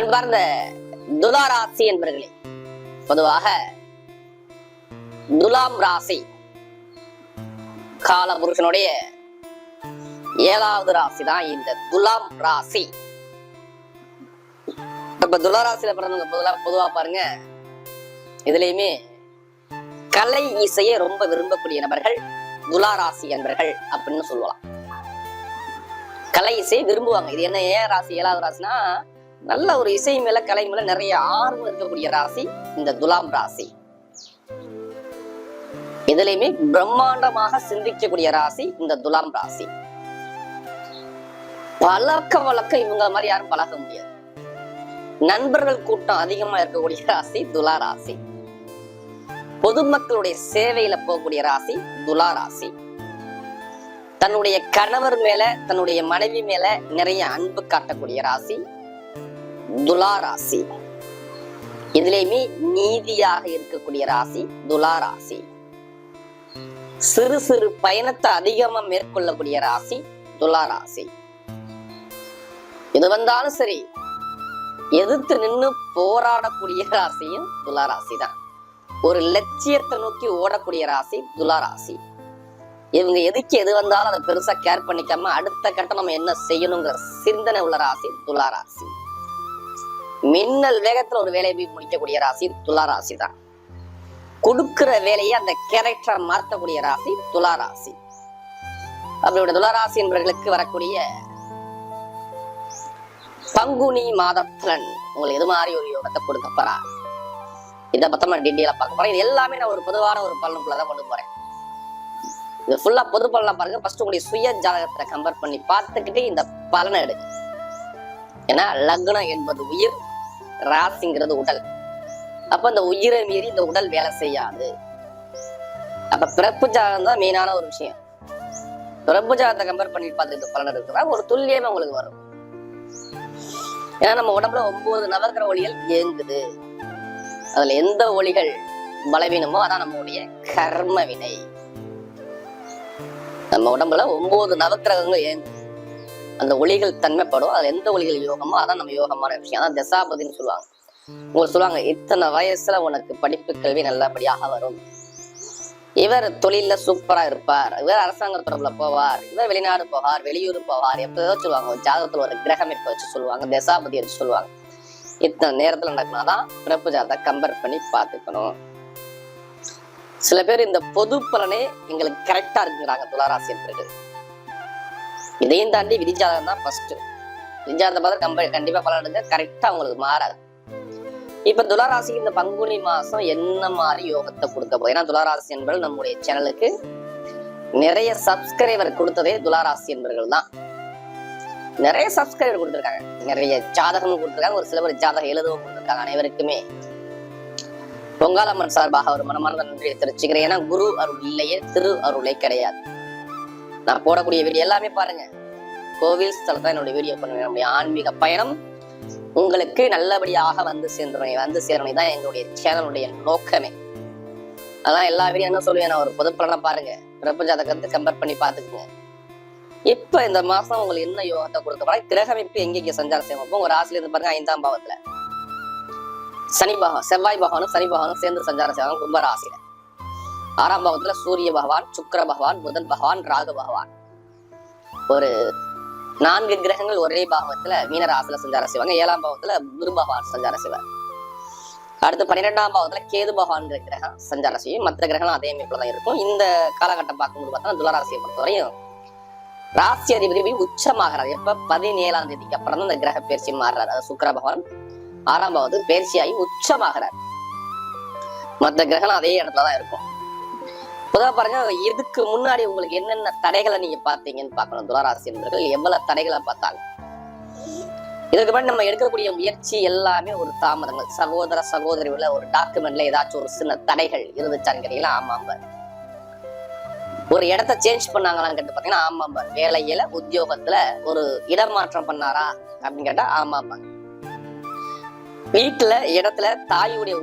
அன்பார்ந்த துலாராசி என்பவர்களே, பொதுவாக துலாம் ராசி காலபுருஷனுடைய 7வது ராசி தான் இந்த துலாம் ராசி. இப்ப துலாராசியில பிறந்தவங்க பொதுவா பாருங்க, இதுலயுமே கலை இசையை ரொம்ப விரும்பக்கூடிய நபர்கள் துலாராசி என்பர்கள் அப்படின்னு சொல்லலாம். கலை இசையை விரும்புவாங்க. இது என்ன ஏன் ராசி 7வது ராசினா, நல்ல ஒரு இசை மேல கலை மேல நிறைய ஆர்வம் இருக்கக்கூடிய ராசி இந்த துலாம் ராசி. இதுலயுமே பிரம்மாண்டமாக சிந்திக்கக்கூடிய ராசி இந்த துலாம் ராசி. வழக்கம் இவங்க மாதிரி யாரும் பழக முடியாது. நண்பர்கள் கூட்டம் அதிகமா இருக்கக்கூடிய ராசி துலா ராசி. பொதுமக்களுடைய சேவையில போகக்கூடிய ராசி துலா ராசி. தன்னுடைய கணவர் மேல தன்னுடைய மனைவி மேல நிறைய அன்பு காட்டக்கூடிய ராசி துலா ராசி. இதுலயுமே நீதியாக இருக்கக்கூடிய ராசி துலா ராசி. சிறு சிறு பயணத்தை அதிகமா மேற்கொள்ளக்கூடிய ராசி துலா ராசி. எது வந்தாலும் சரி எதிர்த்து நின்று போராடக்கூடிய ராசியும் துலா ராசி தான். ஒரு லட்சியத்தை நோக்கி ஓடக்கூடிய ராசி துலா ராசி. இவங்க எதுக்கு எது வந்தாலும் அதை பெருசா கேர் பண்ணிக்காம அடுத்த கட்டம் நம்ம என்ன செய்யணுங்கிற சிந்தனை உள்ள ராசி துலா ராசி. மின்னல் வேகத்துல ஒரு வேலையை போய் முடிக்கக்கூடிய ராசி துலா ராசி தான். கொடுக்கிற வேலையை அந்த கேரக்டர் மாற்றக்கூடிய ராசி துலா ராசி. அப்படியோட துலா ராசி என்பவர்களுக்கு வரக்கூடிய பங்குனி மாதத்துலன் உங்களுக்கு எது மாதிரி ஒரு யோகத்தை கொடுக்க போறா, இதை பத்தமா டீட்டெயிலா பார்க்க போறேன். இது எல்லாமே நான் ஒரு பொதுவான ஒரு பலனுக்குள்ளதான் கொண்டு போறேன். இது ஃபுல்லா பொது பலனா பாருங்க. ஃபர்ஸ்ட் உங்களுடைய சுய ஜாதகத்தை கம்பேர் பண்ணி பார்த்துக்கிட்டு இந்த பலனை எடுங்க. ஏன்னா லக்னம் என்பது உயிர், ராசிங்கிறது உடல். அப்ப இந்த உயிரை மீறி இந்த உடல் வேலை செய்யாது. அப்ப பிறப்பு ஜாதகம் தான் மெயினான ஒரு விஷயம். பிறப்பு ஜாதகத்தை கம்பேர் பண்ணி பார்த்துக்கிட்டு பலன் எடுக்கிறா ஒரு துல்லியமா உங்களுக்கு வரும். ஏன்னா நம்ம உடம்புல 9 நவகிரக ஒளிகள் இயங்குது. அதுல எந்த ஒளிகள் பலவீனமோ அதான் நம்மளுடைய கர்ம வினை. நம்ம உடம்புல 9 நவக்கிரகங்கள் இயங்குது. அந்த ஒளிகள் தன்மைப்படும். அதுல எந்த ஒளிகள் யோகமோ அதான் நம்ம யோகமான விஷயம். அதான் தசாபதினு சொல்லுவாங்க. உங்களுக்கு சொல்லுவாங்க, இத்தனை வயசுல உனக்கு படிப்பு கல்வி நல்லபடியாக வரும், இவர் தொழில சூப்பரா இருப்பார், இவர் அரசாங்க தொடர்புல போவார், இவர் வெளிநாடு போவார், வெளியூர் போவார், எப்பதோ சொல்லுவாங்க. ஒரு ஜாதகத்துல ஒரு கிரகம் இருக்க வச்சு சொல்லுவாங்க, தசாபதி வச்சு சொல்லுவாங்க. இத்தனை நேரத்துல நடக்கினாதான் பிறப்பு ஜாதகத்தை கம்பேர் பண்ணி பார்த்துக்கணும். சில பேர் இந்த பொது பலனே எங்களுக்கு கரெக்டா இருக்குங்கிறாங்க துளாராசி என்பது. இதையும் தாண்டி விதிஜாதகம் தான் ஃபர்ஸ்ட். விதிஜாதகத்தை பார்த்து கண்டிப்பா பலன் எடுங்க, கரெக்டா உங்களுக்கு மாறாது. இப்ப துளாராசிக்கு இந்த பங்குனி மாசம் என்ன மாதிரி யோகத்தை கொடுக்க போகுது? ஏன்னா துளாராசி என்பவர்கள் நம்முடைய சேனலுக்கு நிறைய சப்ஸ்கிரைபர் கொடுத்ததே துளாராசி என்பவர்கள் தான். நிறைய சப்ஸ்கிரைபர் கொடுத்துருக்காங்க, நிறைய ஜாதகம் கொடுத்துருக்காங்க, ஒரு சில பேர் ஜாதகம் எழுதவும் கொடுத்துருக்காங்க. அனைவருக்குமே பொங்காலம்மன் சார்பாக ஒரு மனமார்ந்த நன்றியை தெரிவிச்சுக்கிறேன். ஏன்னா குரு அருள் இல்லையே திரு அருளை கிடையாது. நான் போடக்கூடிய வீடியோ எல்லாமே பாருங்க, கோவில் ஸ்தலத்தான் என்னுடைய வீடியோ பண்ணுவேன். நம்முடைய ஆன்மீக பயணம் உங்களுக்கு நல்லபடியாக வந்து சேரணும் தான் எங்களுடைய சேனலுடைய நோக்கமே. அதான் எல்லா வீடியோ என்ன சொல்லுவேன், நான் ஒரு பொது பலனா பாருங்க, பிறப்பு ஜாதகத்தை கம்பேர் பண்ணி பார்த்துக்குங்க. இப்ப இந்த மாசம் உங்களுக்கு என்ன யோகத்தை கொடுக்க போறா, கிரகமைப்பு எங்கெங்க சஞ்சாரம் செய்வோம். உங்க ராசில இருந்து பாருங்க, 5ஆம் பாவத்துல சனி பகவான், செவ்வாய் பகவானும் சனி பகவானும் சேர்ந்து சஞ்சாரம் செய்வாங்க கும்ப ராசியில. 6ஆம் பாவத்துல சூரிய பகவான், சுக்கிர பகவான், புதன் பகவான், ராகு பகவான், ஒரு 4 கிரகங்கள் ஒரே பாவத்துல மீன ராசியில சஞ்சாரம் செய்வாங்க. 7ஆம் பாவத்துல குரு பகவான் சஞ்சாரம் செய்வார். அடுத்து 12ஆம் பாவத்துல கேது பகவான் கிரகம் சஞ்சாரம் செய்யும். மற்ற கிரகங்களும் அதே அமைப்புலதான் இருக்கும். இந்த காலகட்டம் பார்க்கும்போது பார்த்தா துளாராசியை பொறுத்தவரையும் ராசி அதிபதி உச்சமாகிறார். எப்ப 17ஆம் தேதிக்கு அப்புறம் தான் இந்த கிரக பயிற்சி மாறுறாரு. அது சுக்கிர பகவான் 6ஆம் பாவத்துக்கு பயிற்சியாகி உச்சமாகிறார். மற்ற கிரகம் அதே இடத்துலதான் இருக்கும். பொதுவாக பாருங்க, இதுக்கு முன்னாடி உங்களுக்கு என்னென்ன தடைகளை நீங்க பார்த்தீங்கன்னு பார்க்கணும். துளாராசி என்பவர்கள் எவ்வளவு தடைகளை பார்த்தாங்க. இதுக்கு முன்னாடி நம்ம எடுக்கக்கூடிய முயற்சி எல்லாமே ஒரு தாமதங்கள். சகோதர சகோதரி உள்ள ஒரு டாக்குமெண்ட்ல ஏதாச்சும் ஒரு சின்ன தடைகள் இருந்துச்சான்னு கேட்டீங்கன்னா ஆமாம்பார். ஒரு இடத்த சேஞ்ச் பண்ணாங்களான்னு கேட்டு பாத்தீங்கன்னா ஆமாம்பார். வேலையில உத்தியோகத்துல ஒரு இடமாற்றம் பண்ணாரா அப்படின்னு கேட்டா ஆமாம்பார். வீட்டுல இடத்துல தாயுடைய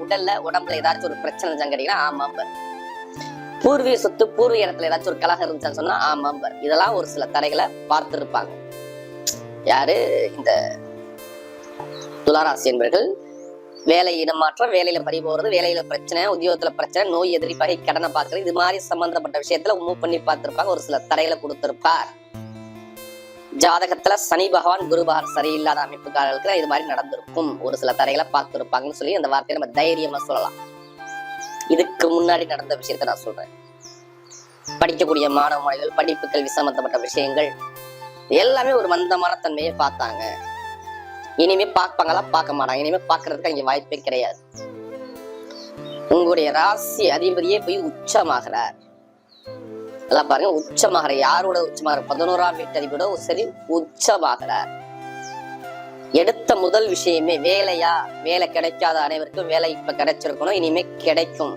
உடம்புல ஏதாச்சும் ஒரு பிரச்சனை இருந்துச்சான்னு கேட்டீங்கன்னா ஆமாம்பார். பூர்வீக சொத்து பூர்வீக இடத்துல ஏதாச்சும் ஒரு கலகம் இருந்துச்சான்னு சொன்னா ஆமாம்பார். இதெல்லாம் ஒரு சில தடைகளை பார்த்திருப்பாங்க. யாரு? இந்த துளாராசி என்பர்கள் வேலை இடமாற்றம், வேலையில பறி போறது, வேலையில பிரச்சனை, உத்தியோகத்துல பிரச்சனை, நோய் எதிரி பகை, கடனை பார்க்கறது, இது மாதிரி சம்பந்தப்பட்ட விஷயத்துல மூவ் பண்ணி பார்த்திருப்பாங்க. ஒரு சில தடையில கொடுத்திருப்பார். ஜாதகத்துல சனி பகவான் குரு பகவான் சரியில்லாத அமைப்புக்காரர்களுக்கு இது மாதிரி நடந்திருக்கும். ஒரு சில தடைகளை பார்த்திருப்பாங்கன்னு சொல்லி அந்த வார்த்தையை நம்ம தைரியமா சொல்லலாம். இதுக்கு முன்னாடி நடந்த விஷயத்த நான் சொல்றேன். படிக்கக்கூடிய மாணவ மாணவிகள் படிப்பு கல்வி சம்பந்தப்பட்ட விஷயங்கள் எல்லாமே ஒரு மந்தமான தன்மையை பார்த்தாங்க. இனிமே பார்ப்பாங்களா? பார்க்க மாட்டாங்க. இனிமே பார்க்கறதுக்கு அங்க வாய்ப்பே கிடையாது. உங்களுடைய ராசி அதிபதியே போய் உச்சமாகிறார். எல்லாம் பாருங்க, உச்சமாகிற யாரோட உச்சமாகிற 11ஆம் வீட்டு அதிபரோட சரி உச்சமாகிறார். எடுத்த முதல் விஷயமே வேலையா? வேலை கிடைக்காத அனைவருக்கும் வேலை இப்ப கிடைச்சிருக்கணும், இனிமே கிடைக்கும்.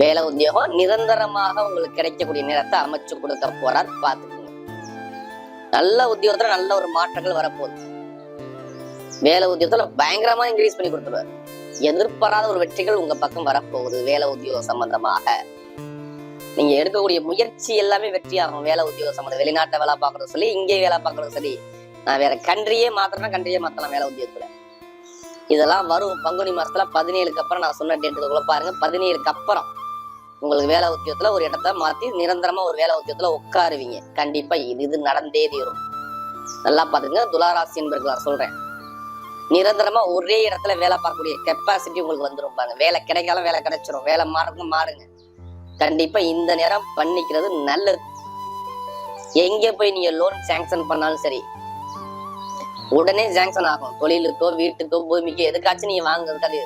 வேலை உத்தியோகம் நிரந்தரமாக உங்களுக்கு கிடைக்கக்கூடிய நேரத்தை அமைச்சு கொடுக்க போறார். பாத்துக்கோங்க. நல்ல உத்தியோகத்துல நல்ல ஒரு மாற்றங்கள் வரப்போகுது. வேலை உத்தியோகத்துல பயங்கரமா இன்க்ரீஸ் பண்ணி கொடுத்துருவாரு. எதிர்பாராத ஒரு வெற்றிகள் உங்க பக்கம் வரப்போகுது. வேலை உத்தியோகம் சம்பந்தமாக நீங்க எடுக்கக்கூடிய முயற்சி எல்லாமே வெற்றியாகும். வேலை உத்தியோகம் சம்பந்தம், வெளிநாட்டை வேலை பார்க்கறது சொல்லி, இங்கே வேலை பார்க்கறது சரி, நான் வேற கண்ட்ரியே மாத்திரம்னா கண்ட்ரியே மாத்தலாம் வேலை உத்தியோகத்துல. இதெல்லாம் வரும் பங்குனி மாசத்துல 17க்கு அப்புறம். நான் சொன்ன டேட்டுக்குள்ள பாருங்க, 17க்கு அப்புறம் உங்களுக்கு வேலை உத்தியோகத்துல ஒரு இடத்த மாத்தி நிரந்தரமா ஒரு வேலை உத்தியோகத்துல உட்காருவீங்க. கண்டிப்பா இது நடந்தே தீரும். நல்லா பாத்துங்க. துளாராசி என்பர்கள் நான் சொல்றேன், நிரந்தரமா ஒரே இடத்துல வேலை பார்க்கக்கூடிய கெப்பாசிட்டி உங்களுக்கு வந்துடும். பாருங்க, வேலை கிடைக்காலும் வேலை கிடைச்சிரும். வேலை மாறுங்க. கண்டிப்பா இந்த நேரம் பண்ணிக்கிறது நல்லது. எங்க போய் நீங்க லோன் சாங்ஷன் பண்ணாலும் சரி, உடனே சாங்ஷன் ஆகும். தொழிலுக்கோ வீட்டுக்கோ பூமிக்கோ எதுக்காச்சும் நீங்க வாங்குறதுக்கு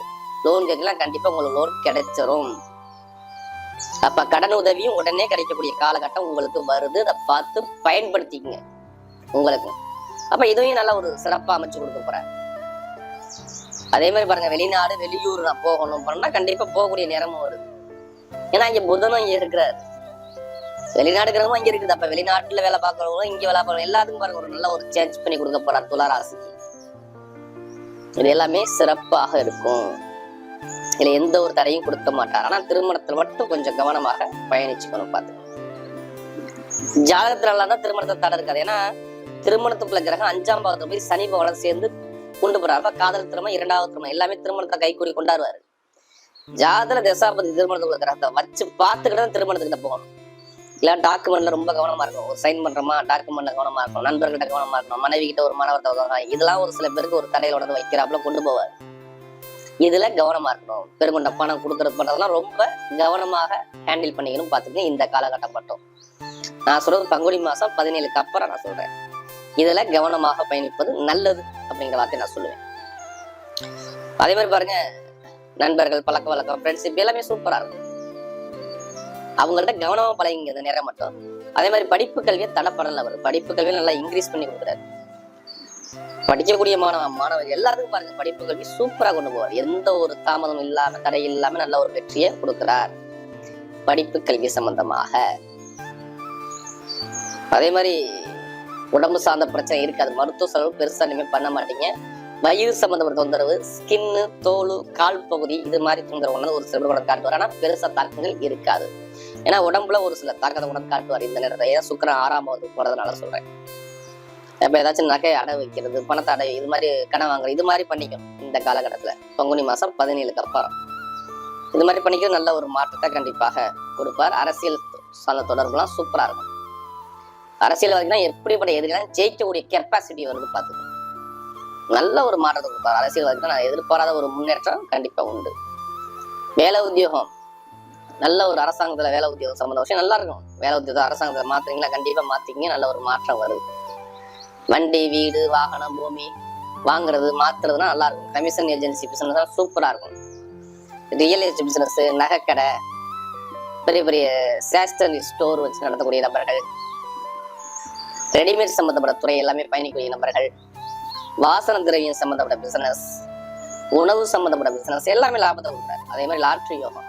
லோன் கேட்கலாம், கண்டிப்பா உங்களுக்கு லோன் கிடைச்சிரும். அப்ப கடன் உதவியும் உடனே கிடைக்கக்கூடிய காலகட்டம் உங்களுக்கு வருது. அதை பார்த்து பயன்படுத்திக்கங்க உங்களுக்கு. அப்ப இதுவும் நல்லா ஒரு சிறப்பா அமைச்சு கொடுக்க போறேன். அதே மாதிரி பாருங்க, வெளிநாடு வெளியூர் நான் போகணும் பண்ணா கண்டிப்பா போகக்கூடிய நேரமும் வருது. ஏன்னா இங்க புதனும் இங்க இருக்கிறாரு, வெளிநாடு கிரகமும் இங்க இருக்குது. அப்ப வெளிநாட்டுல வேலை பார்க்கறவங்களும் இங்க வேலை பார்க்கணும், எல்லாத்துக்கும் பாருங்க ஒரு நல்ல ஒரு சேஞ்ச் பண்ணி கொடுக்க போறார் துளாராசிக்கு. இது எல்லாமே சிறப்பாக இருக்கும். இதுல எந்த ஒரு தடையும் கொடுக்க மாட்டார். ஆனா திருமணத்துல மட்டும் கொஞ்சம் கவனமாக பயணிச்சுக்கணும். பாத்துக்கணும். ஜாதகத்துல எல்லாம் தான் திருமணத்தை தடை இருக்காது. ஏன்னா திருமணத்துக்குள்ள கிரகம் 5ஆம் பாவத்துல போய் சனி பகவான் சேர்ந்து கொண்டு போறாரு. காதல் திருமணம், 2வது திருமணம் எல்லாமே திருமணத்தை கைக்கூறி கொண்டாடுவாரு. ஜாதக தசாபதி திருமணத்துக்குள்ள கிரகத்தை வச்சு பார்த்துக்கிட்டு திருமணத்துக்கிட்ட போகணும். இல்ல டாக்குமெண்ட்ல ரொம்ப கவனமா இருக்கும். ஒரு சைன் பண்றோமா, டாக்குமெண்ட்ல கவனமா இருக்கும். நண்பர்கிட்ட கவனமா இருக்கணும். மனைவி கிட்ட ஒரு மாணவர்த்த இதெல்லாம் ஒரு சில பேருக்கு ஒரு தடையில உடனே வைக்கிறாப்புல கொண்டு போவார். இதுல கவனமா இருக்கணும். பெருங்கொண்ட பணம் கொடுக்கறது பண்றதெல்லாம் ரொம்ப கவனமாக ஹேண்டில் பண்ணிக்கணும். பாத்துக்கங்க. இந்த காலகட்டம் மட்டும் நான் சொல்றது பங்குனி மாசம் 17க்கு அப்புறம் நான் சொல்றேன். இதுல கவனமாக பயணிப்பது நல்லது அப்படிங்கிற வார்த்தை நான் சொல்லுவேன். அதே மாதிரி பாருங்க, நண்பர்கள், பழக்க வழக்கம், ஃப்ரெண்ட்ஷிப் எல்லாமே சூப்பரா இருக்கும். அவங்கள்ட்ட கவனமா பழகிங்க இந்த நேரம் மட்டும். அதே மாதிரி படிப்பு கல்வியை தடைப்படல. அவர் படிப்பு கல்வியை நல்லா இன்க்ரீஸ் பண்ணி கொடுக்குறாரு. படிக்கக்கூடிய மாணவர்கள் எல்லாத்துக்கும் பாருங்க, படிப்பு கல்வி சூப்பரா கொண்டு போவார். எந்த ஒரு தாமதம் இல்லாம, தடை இல்லாம நல்ல ஒரு வெற்றியை கொடுக்கிறார் படிப்பு கல்வி சம்பந்தமாக. அதே மாதிரி உடம்பு சார்ந்த பிரச்சனை இருக்காது. மருத்துவ செலவு பெருசா இனிமே பண்ண மாட்டீங்க. வயிறு சம்பந்தப்பட்ட தொந்தரவு, ஸ்கின்னு, தோல், கால் பகுதி இது மாதிரி தொந்தரவு ஒரு சில உடனே காட்டுவார். ஆனா பெருசா தாக்கங்கள் இருக்காது. ஏன்னா உடம்புல ஒரு சில தாக்கத்தை உடனே காட்டுவார் இந்த நேரத்தை. ஏன் சுக்கிரன் 6ஆம் பாவத்துக்கு போறதுனால சொல்றேன். இப்ப ஏதாச்சும் நகை அடை வைக்கிறது, பணத்தை அடை, இது மாதிரி கடன் வாங்குறது, இது மாதிரி பண்ணிக்கும் இந்த காலகட்டத்துல. பங்குனி மாசம் 17க்கு அப்புறம் இது மாதிரி பண்ணிக்கிறது நல்ல ஒரு மாற்றத்தை கண்டிப்பாக கொடுப்பார். அரசியல் சார்ந்த தொடர்புலாம் சூப்பரா இருக்கும். அரசியல்வாதினா எப்படிப்பட்ட எதிரிகளும் ஜெயிக்கக்கூடிய கெப்பாசிட்டி வருது. பாத்துக்கணும். நல்ல ஒரு மாற்றத்தை கொடுப்பார். அரசியல்வாதிக்கு நான் எதிர்பாராத ஒரு முன்னேற்றம் கண்டிப்பா உண்டு. வேலை உத்தியோகம், நல்ல ஒரு அரசாங்கத்துல வேலை உத்தியோகம் சம்பந்த விஷயம் நல்லா இருக்கும். வேலை உத்தியோகம் அரசாங்கத்துல மாத்துறீங்களா, கண்டிப்பா மாத்திங்க. நல்ல ஒரு மாற்றம் வருது. வண்டி, வீடு, வாகனம், பூமி வாங்குறது மாத்துறதுனா நல்லா இருக்கும். கமிஷன் ஏஜென்சி பிசினஸ் சூப்பரா இருக்கும். ரியல் எஸ்டேட் பிசினஸ், நகைக்கடை, பெரிய பெரிய ஸ்டேஷனரி ஸ்டோர் வச்சு நடத்தக்கூடிய நபர்கள், ரெடிமேட் சம்பந்தப்பட்ட துறை எல்லாமே பயணிக்கூடிய நபர்கள், வாசன திரவியம் சம்பந்தப்பட்ட பிசினஸ், உணவு சம்பந்தப்பட்ட பிசினஸ் எல்லாமே லாபத்தை கொடுக்குறாரு. அதே மாதிரி லாட்ரி யோகம்,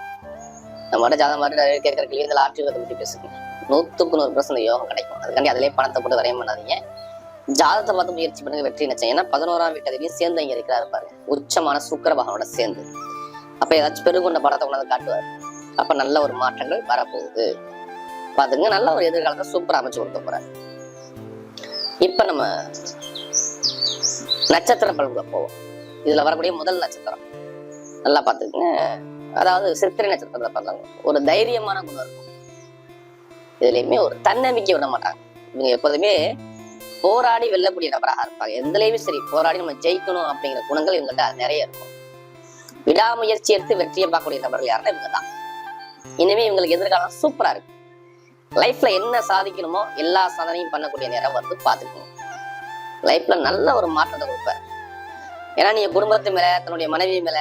நம்மளோட ஜாதகம் மாதிரி கேட்கற கேள்வி இந்த லாட்ரி யோகத்தை பற்றி பேசுங்க. 100% யோகம் கிடைக்கும். அதுக்காண்டி அதிலே பணத்தை போட்டு வரைய பண்ணாதீங்க. ஜாதகத்தை பார்த்து முயற்சி பண்ணுங்க, வெற்றி நிச்சயம். ஏன்னா 11ஆம் வீட்டதிலையும் சேர்ந்து இங்க இருக்கிறாரு பாருங்க, உச்சமான சுக்கிர பகவானோட சேர்ந்து. அப்ப ஏதாச்சும் பெருங்கொண்ட படத்தை கொண்டாந்து காட்டுவார். அப்ப நல்ல ஒரு மாற்றங்கள் வரப்போகுது. பாத்துங்க. நல்ல ஒரு எதிர்காலத்தை சூப்பரா அமைச்சு கொடுக்க போறாரு. இப்ப நம்ம நட்சத்திர பலன்களை போவோம். இதுல வரக்கூடிய முதல் நட்சத்திரம் நல்லா பார்த்துக்கங்க. அதாவது சித்திரை நட்சத்திரத்தை பார்த்தாங்க. ஒரு தைரியமான குணம் இருக்கும். இதுலயுமே ஒரு தன்னம்பிக்கை விட மாட்டாங்க. இவங்க எப்போதுமே போராடி வெல்லக்கூடிய நபராக இருப்பாங்க. எந்தலையுமே சரி போராடி நம்ம ஜெயிக்கணும் அப்படிங்கிற குணங்கள் இவங்கள்ட்ட நிறைய இருக்கும். விடாமுயற்சி எடுத்து வெற்றியை பார்க்கக்கூடிய நபர்கள் யாருன்னா இவங்க தான். இனிமே இவங்களுக்கு எதிர்காலம் சூப்பரா இருக்கு. லைஃப்ல என்ன சாதிக்கணுமோ எல்லா சாதனையும் பண்ணக்கூடிய நேரம் வந்து பார்த்துக்கணும். லைஃப்ல நல்ல ஒரு மாற்றத்தை கொடுப்பாரு. ஏன்னா நீங்க குடும்பத்து மேல, தன்னுடைய மனைவி மேல,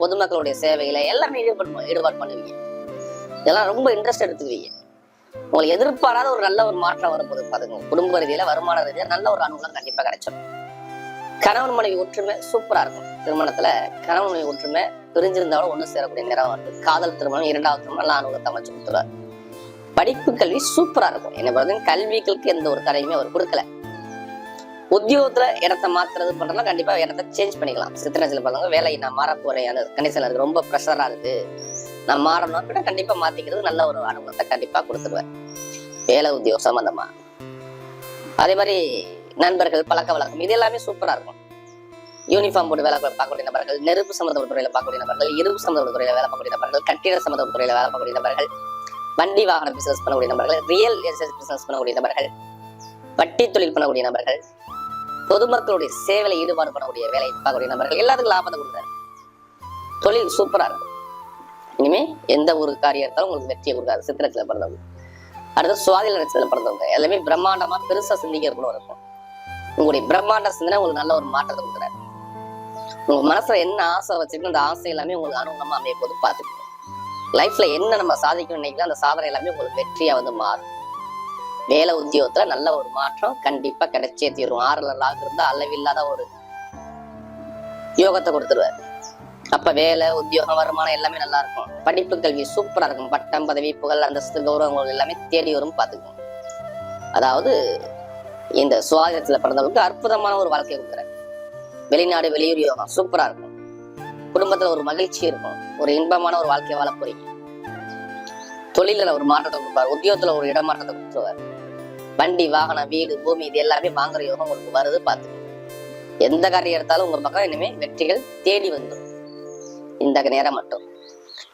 பொதுமக்களுடைய சேவைகளை எல்லாமே ஈடுபாடு பண்ணுவீங்க. இதெல்லாம் ரொம்ப இன்ட்ரெஸ்ட் எடுத்துக்குவீங்க. உங்களுக்கு எதிர்பாராத ஒரு நல்ல ஒரு மாற்றம் வரும்போது பாருங்க, குடும்ப ரீதியில, வருமான ரீதியில நல்ல ஒரு அனுகூலம் கண்டிப்பா கிடைச்சிடும். கணவன் மனைவி ஒற்றுமை சூப்பரா இருக்கும். திருமணத்துல கணவன் மனைவி ஒற்றுமை பிரிஞ்சிருந்தாலும் ஒண்ணு சேரக்கூடிய நேரம் வந்து காதல் திருமணம், இரண்டாவது திருமணம் நல்ல அனுகூலத்தை அமைச்சு கொடுத்துருவார். படிப்பு கல்வி சூப்பரா இருக்கும். என்ன பொறுத்த கல்விகளுக்கு எந்த ஒரு தடையுமே அவர் கொடுக்கல. உத்தியோகத்துல இடத்தை மாத்துறது பண்றதுனா கண்டிப்பா இடத்த சேஞ்ச் பண்ணிக்கலாம். சித்திரத்துல பாருங்க, வேலை நான் மாற போறேன், அந்த கண்டிஷன்ல இருக்கு, ரொம்ப ப்ரெஷரா இருக்கு, நான் மாறணும் அப்படின்னா கண்டிப்பா மாத்திக்கிறது நல்ல ஒரு அனுகூலத்தை கண்டிப்பா கொடுத்துருவேன். வேலை உத்தியோகம் சம்பந்தமா. அதே மாதிரி நண்பர்கள், பழக்க வழக்கம் இது எல்லாமே சூப்பரா இருக்கும். யூனிஃபார்ம் போட்டு வேலை பார்க்கக்கூடிய நபர்கள், நெருப்பு சம்பந்தப்பட்ட துறையில பார்க்கக்கூடிய நபர்கள், இரும்பு சம்பந்தப்பட்ட துறையில வேலை பார்க்கக்கூடிய நபர்கள், கட்டிட சம்பந்தப்பட்ட துறையில வேலை பார்க்கக்கூடிய நபர்கள், வண்டி வாகன பிசினஸ் பண்ணக்கூடிய நபர்கள், ரியல் எஸ்டேட் பிசினஸ் பண்ணக்கூடிய நபர்கள், வட்டி தொழில் பண்ணக்கூடிய நபர்கள், பொதுமக்களுடைய சேவையில ஈடுபாடு பண்ணக்கூடிய வேலை பார்க்கக்கூடிய நபர்கள் எல்லாத்துக்கும் லாபத்தை கொடுத்தாரு. தொழில் சூப்பரா இருக்கும். இனிமே எந்த ஒரு காரியம் எடுத்தாலும் உங்களுக்கு வெற்றியை கொடுக்காது. சித்திரத்துல பிறந்தவங்க. அடுத்து சுவாதி நட்சத்திரத்துல பிறந்தவங்க எல்லாமே பிரம்மாண்டமா பெருசா சிந்திக்கிற குணம் இருக்கும். உங்களுடைய பிரம்மாண்ட சிந்தனை உங்களுக்கு நல்ல ஒரு மாற்றத்தை கொடுக்குறாரு. உங்க மனசுல என்ன ஆசை வச்சுக்கணும், அந்த ஆசை எல்லாமே உங்களுக்கு அனுகூலமா அமைய போது பார்த்துக்கணும். லைஃப்ல என்ன நம்ம சாதிக்கணும்னு நினைக்கலாம், அந்த சாதனை எல்லாமே உங்களுக்கு வெற்றியா வந்து மாறும். வேலை உத்தியோகத்துல நல்ல ஒரு மாற்றம் கண்டிப்பா கிடைச்சே தீரும். 6ல லாக் இருந்தா அளவில்லாத ஒரு யோகத்தை கொடுத்துருவாரு. அப்ப வேலை உத்தியோகம் வருமானம் எல்லாமே நல்லா இருக்கும். படிப்பு கல்வி சூப்பரா இருக்கும். பட்டம் பதவி புகழ் அந்தஸ்து கௌரவங்கள் எல்லாமே தேடி வரும் பார்த்துக்கணும். அதாவது இந்த சுவாதத்துல பிறந்தவங்களுக்கு அற்புதமான ஒரு வாழ்க்கையை கொடுக்குறேன். வெளிநாடு வெளியூர் யோகம் சூப்பரா இருக்கும். குடும்பத்துல ஒரு மகிழ்ச்சி இருக்கும். ஒரு இன்பமான ஒரு வாழ்க்கையை வாழ போறீங்க. தொழில ஒரு மாற்றத்தை கொடுப்பாரு. உத்தியோகத்துல ஒரு இடமாற்றத்தை கொடுத்துருவாரு. வண்டி வாகனம் வீடு பூமி இது எல்லாமே வாங்குற யோகம் உங்களுக்கு வருது பார்த்துக்கணும். எந்த காரியம் எடுத்தாலும் உங்க பக்கம் இனிமே வெற்றிகள் தேடி வந்துடும். இந்த நேரம் மட்டும்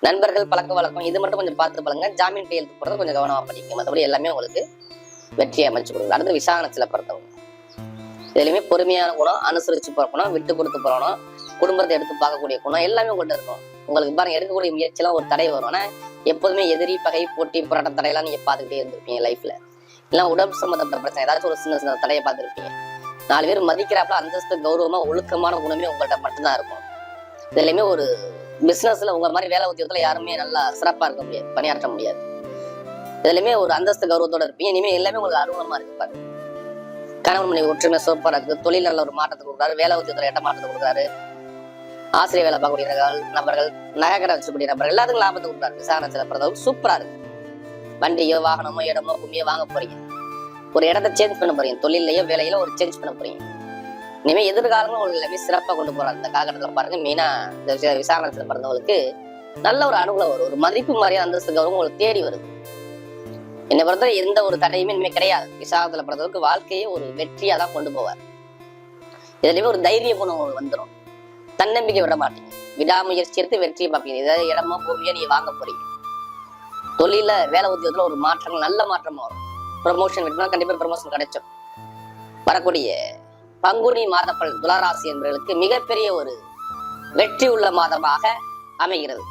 நண்பர்கள் பழக்க வழக்கம் இது மட்டும் கொஞ்சம் பார்த்து பழங்க. ஜாமீன் கையெழுத்து போடுறது கொஞ்சம் கவனமா பண்ணிக்க. மற்றபடி எல்லாமே உங்களுக்கு வெற்றியை அமைச்சு கொடுக்கும். அடுத்து விசாகனத்துல பிறந்தவங்க இதுலயுமே பொறுமையான குணம், அனுசரிச்சு போறக்கணும், விட்டு கொடுத்து போறணும், குடும்பத்தை எடுத்து பார்க்கக்கூடிய குணம் எல்லாமே உங்கள்கிட்ட இருக்கும். உங்களுக்கு பாருங்க, எடுக்கக்கூடிய முயற்சியெல்லாம் ஒரு தடை வரும். ஆனா எப்போதுமே எதிரி பகை போட்டி போராட்டம் தடையெல்லாம் நீங்க பார்த்துக்கிட்டே இருந்திருப்பீங்க லைஃப்ல. இல்லை உடம்பு சம்பந்தப்பட்ட பிரச்சனை ஏதாச்சும் ஒரு சின்ன சின்ன தடையை பார்த்துருப்பீங்க. 4 பேர் மதிக்கிறாப்புல அந்தஸ்து கௌரவமா ஒழுக்கமான குணமே உங்கள்கிட்ட மட்டும்தான் இருக்கும். இதுலையுமே ஒரு பிசினஸ்ல உங்க மாதிரி வேலை உத்தியோகத்துல யாருமே நல்லா சிறப்பா இருக்க முடியாது, பணியாற்ற முடியாது. இதுலயுமே ஒரு அந்தஸ்து கௌரவத்தோட இருப்பீங்க. இனிமே எல்லாமே உங்களுக்கு அனுகூலமா இருக்கு. கணவன் மனைவி ஒற்றுமை சூப்பரா இருக்கு. தொழில் நல்ல ஒரு மாற்றத்தை கொடுக்குறாரு. வேலை உத்தியோகத்துல எட்ட மாற்றத்தை கொடுக்குறாரு. ஆசிரியர் வேலை பார்க்கக்கூடிய நபர்கள், நகைக்கடை வச்சுக்கூடிய நபர்கள் எல்லாத்துக்கும் லாபத்தை கொடுக்குறாரு. விசாரணை பிறந்தவங்க சூப்பரா இருக்கு. வண்டியோ வாகனமோ இடமோ பூமியோ வாங்க போறீங்க. ஒரு இடத்த சேஞ்ச் பண்ண போறீங்க. தொழிலையோ வேலையில ஒரு சேஞ்ச் பண்ண போறீங்க. இனிமே எதிர்காலங்களும் உங்களுக்கு எல்லாமே சிறப்பா கொண்டு போறாங்க. இந்த காலகட்டத்துல பாருங்க, மெயினா இந்த விசாரணத்துல பிறந்தவங்களுக்கு நல்ல ஒரு அனுகூலம் வரும். ஒரு மதிப்பு மாதிரியான அந்தஸ்து கௌரவம் உங்களுக்கு தேடி வருது. என்னை பொறுத்தவரை எந்த ஒரு தடையுமே இனிமே கிடையாது. விசாகத்துல பிறந்தவருக்கு வாழ்க்கையை ஒரு வெற்றியா தான் கொண்டு போவார். இதுலயுமே ஒரு தைரிய குணம் உங்களுக்கு வந்துடும். தன்னம்பிக்கை விட மாட்டீங்க. விடாமுயற்சி எடுத்து வெற்றியை பார்ப்பீங்க. ஏதாவது இடமோ பூமியோ நீங்க வாங்க போறீங்க. தொழில வேலை உத்தியோகத்துல ஒரு மாற்றங்கள் நல்ல மாற்றம் வரும். ப்ரமோஷன் வேணும்னா கண்டிப்பா ப்ரமோஷன் கிடைக்கும். வரக்கூடிய பங்குனி மாதப்பல் துளாராசி என்பவர்களுக்கு மிகப்பெரிய ஒரு வெற்றி உள்ள மாதமாக அமைகிறது.